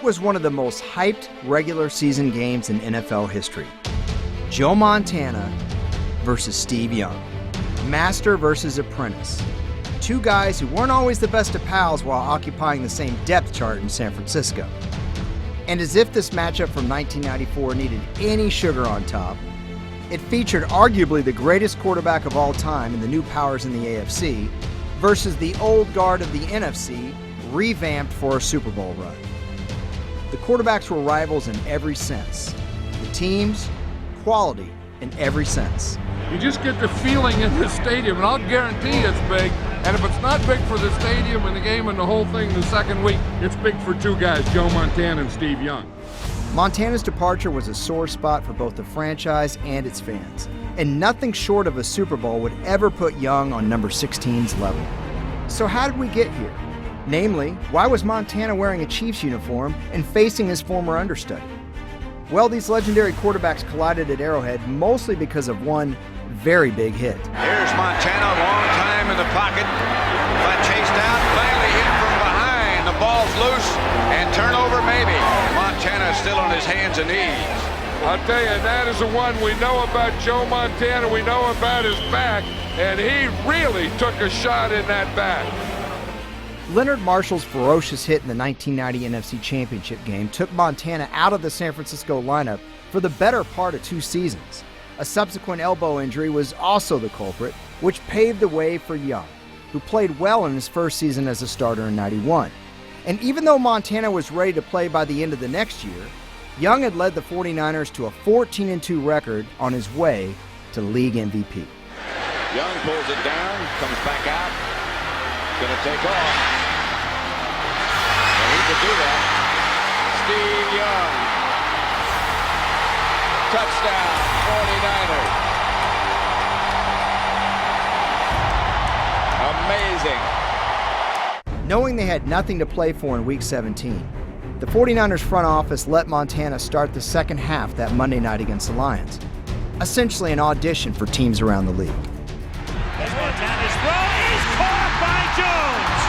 It was one of the most hyped regular season games in NFL history. Joe Montana versus Steve Young. Master versus apprentice. Two guys who weren't always the best of pals while occupying the same depth chart in San Francisco. And as if this matchup from 1994 needed any sugar on top, it featured arguably the greatest quarterback of all time in the new powers in the AFC versus the old guard of the NFC, revamped for a Super Bowl run. The quarterbacks were rivals in every sense. The teams, quality in every sense. You just get the feeling in the stadium, and I'll guarantee it's big. And if it's not big for the stadium and the game and the whole thing the second week, it's big for two guys, Joe Montana and Steve Young. Montana's departure was a sore spot for both the franchise and its fans, and nothing short of a Super Bowl would ever put Young on number 16's level. So how did we get here? Namely, why was Montana wearing a Chiefs uniform and facing his former understudy? Well, these legendary quarterbacks collided at Arrowhead mostly because of one very big hit. Here's Montana, long time in the pocket, but chased out, finally hit from behind. The ball's loose, and turnover maybe. Montana still on his hands and knees. I'll tell you, that is the one we know about Joe Montana. We know about his back, and he really took a shot in that back. Leonard Marshall's ferocious hit in the 1990 NFC Championship game took Montana out of the San Francisco lineup for the better part of 2 seasons. A subsequent elbow injury was also the culprit, which paved the way for Young, who played well in his first season as a starter in '91. And even though Montana was ready to play by the end of the next year, Young had led the 49ers to a 14-2 record on his way to league MVP. Young pulls it down, comes back out, gonna take off. And he can do that. Steve Young. Touchdown, 49ers. Amazing. Knowing they had nothing to play for in Week 17, the 49ers front office let Montana start the second half that Monday night against the Lions, essentially an audition for teams around the league. As Montana's throw is caught by Jones.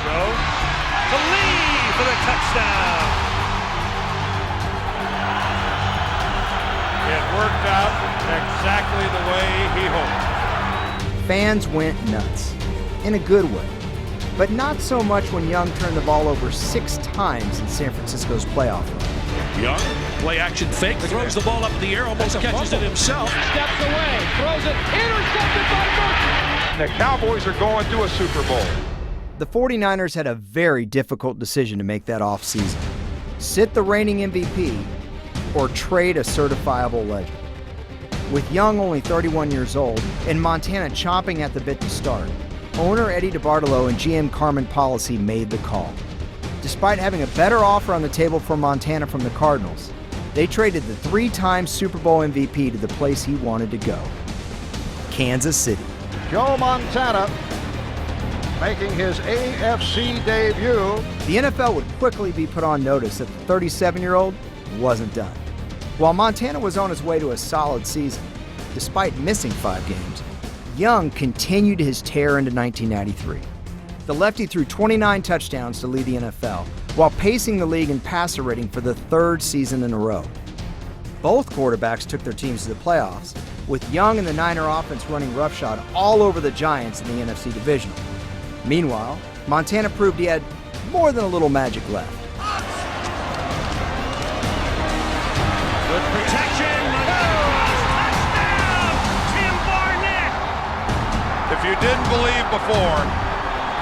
Joe to Lee for the touchdown. It worked out exactly the way he hoped. Fans went nuts, in a good way, but not so much when Young turned the ball over 6 times in San Francisco's playoff run. Young, play action fake, throws the ball up in the air, almost catches it himself. Steps away, throws it, intercepted by Murphy. The Cowboys are going to a Super Bowl. The 49ers had a very difficult decision to make that offseason. Sit the reigning MVP or trade a certifiable legend. With Young only 31 years old and Montana chomping at the bit to start, owner Eddie DeBartolo and GM Carmen Policy made the call. Despite having a better offer on the table for Montana from the Cardinals, they traded the 3-time Super Bowl MVP to the place he wanted to go, Kansas City. Joe Montana making his AFC debut. The NFL would quickly be put on notice that the 37-year-old wasn't done. While Montana was on his way to a solid season, despite missing 5 games, Young continued his tear into 1993. The lefty threw 29 touchdowns to lead the NFL, while pacing the league in passer rating for the 3rd season in a row. Both quarterbacks took their teams to the playoffs, with Young and the Niner offense running roughshod all over the Giants in the NFC Divisional. Meanwhile, Montana proved he had more than a little magic left. Good protection. Touchdown, Tim Barnett. If you didn't believe before,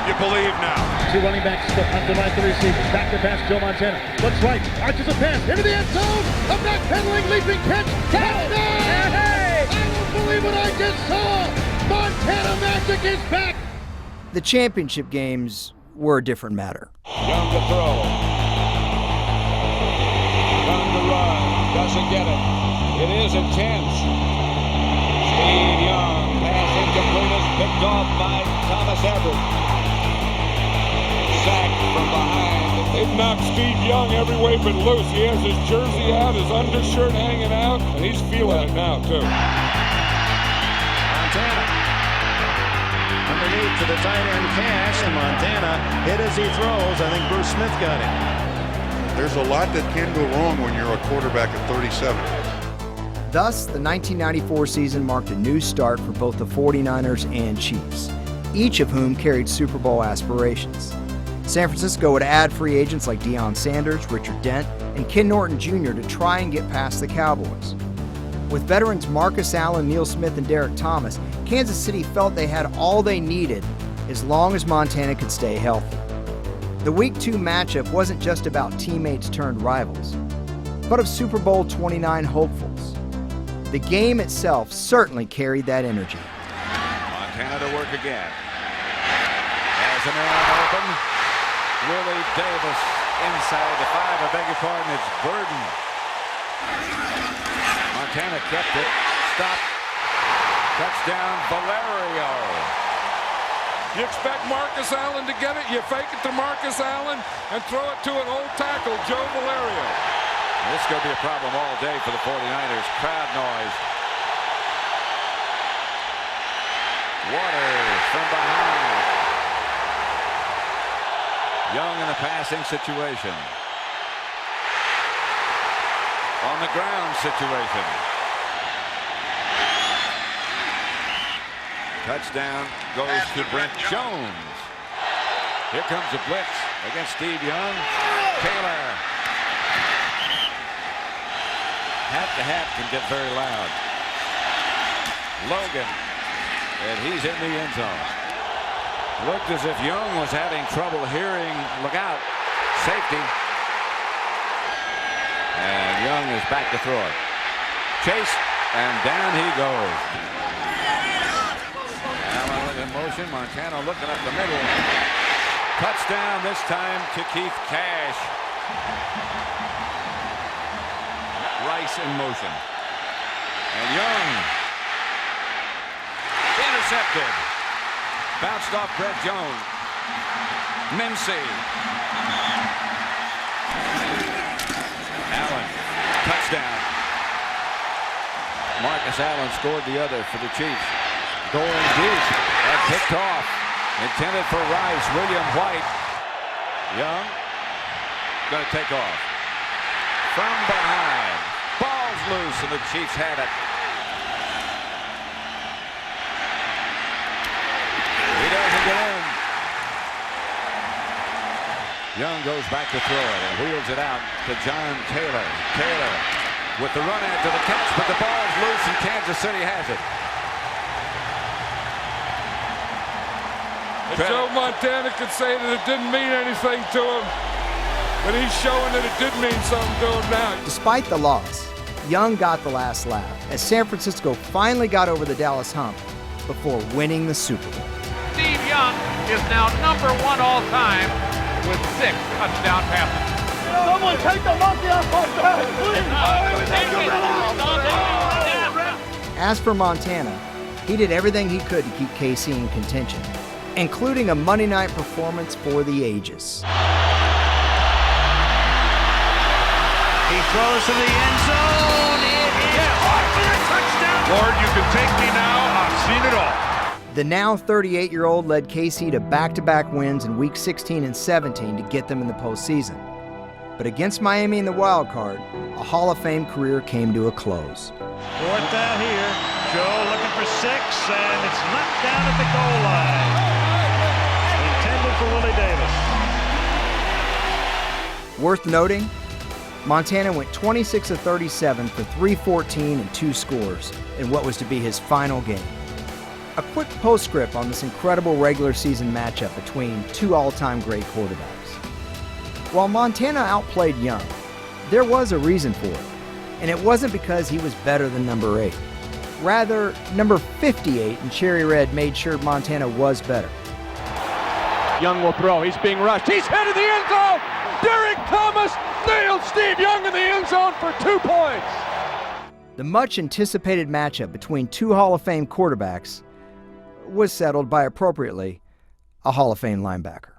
you believe now. 2 running backs split left and right to the receivers. Back to pass, Joe Montana. Looks right, arches a pass into the end zone. A backpedaling, leaping catch. Touchdown! Hey! I don't believe what I just saw. Montana magic is back. The championship games were a different matter. Young to throw. Young to run. Doesn't get it. It is intense. Steve Young. Pass incomplete is picked off by Thomas Everett. Sacked from behind. They've knocked Steve Young every way but loose. He has his jersey out, his undershirt hanging out, and he's feeling it now, too. Montana underneath to the tight end Cash, and Montana hit as he throws. I think Bruce Smith got him. There's a lot that can go wrong when you're a quarterback at 37. Thus, the 1994 season marked a new start for both the 49ers and Chiefs, each of whom carried Super Bowl aspirations. San Francisco would add free agents like Deion Sanders, Richard Dent, and Ken Norton Jr. to try and get past the Cowboys. With veterans Marcus Allen, Neil Smith, and Derek Thomas, Kansas City felt they had all they needed as long as Montana could stay healthy. The Week 2 matchup wasn't just about teammates turned rivals, but of Super Bowl 29 hopefuls. The game itself certainly carried that energy. Montana to work again. Has a man open. Willie Davis inside the 5. I beg your pardon, it's Burden. Montana kept it. Stop. Touchdown, Valerio. You expect Marcus Allen to get it, you fake it to Marcus Allen and throw it to an old tackle, Joe Valerio. This is going to be a problem all day for the 49ers. Crowd noise. Waters from behind. Young in a passing situation. On the ground situation. Touchdown goes to Brent Jones. Here comes a blitz against Steve Young. Taylor. Hat to hat can get very loud. Logan. And he's in the end zone. Looked as if Young was having trouble hearing. Look out. Safety. And Young is back to throw it. Chase. And down he goes. In motion, Montana looking up the middle. Touchdown this time to Keith Cash. Rice in motion. And Young. Intercepted. Bounced off Brett Jones. Mincy. Allen. Touchdown. Marcus Allen scored the other for the Chiefs. Going deep and picked off. Intended for Rice. William White. Young. Going to take off. From behind. Ball's loose and the Chiefs had it. He doesn't get in. Young goes back to throw it and wheels it out to John Taylor. Taylor with the run after the catch, but the ball's loose and Kansas City has it. Joe Montana could say that it didn't mean anything to him, but he's showing that it did mean something to him now. Despite the loss, Young got the last laugh as San Francisco finally got over the Dallas hump before winning the Super Bowl. Steve Young is now #1 all time with 6 touchdown passes. Someone take the monkey off my back, please! As for Montana, he did everything he could to keep KC in contention, including a Monday night performance for the ages. He throws to the end zone. It is caught for a touchdown. Lord, you can take me now. I've seen it all. The now 38-year-old led KC to back-to-back wins in Week 16 and 17 to get them in the postseason. But against Miami in the wild card, a Hall of Fame career came to a close. 4th down here. Joe looking for 6, and it's knocked down at the goal line. Intended for Willie Davis. Worth noting, Montana went 26 of 37 for 314 and 2 scores in what was to be his final game. A quick postscript on this incredible regular season matchup between two all-time great quarterbacks. While Montana outplayed Young, there was a reason for it, and it wasn't because he was better than number 8. Rather, number 58 in Cherry Red made sure Montana was better. Young will throw. He's being rushed. He's headed the end zone. Derek Thomas nailed Steve Young in the end zone for 2 points. The much-anticipated matchup between two Hall of Fame quarterbacks was settled by, appropriately, a Hall of Fame linebacker.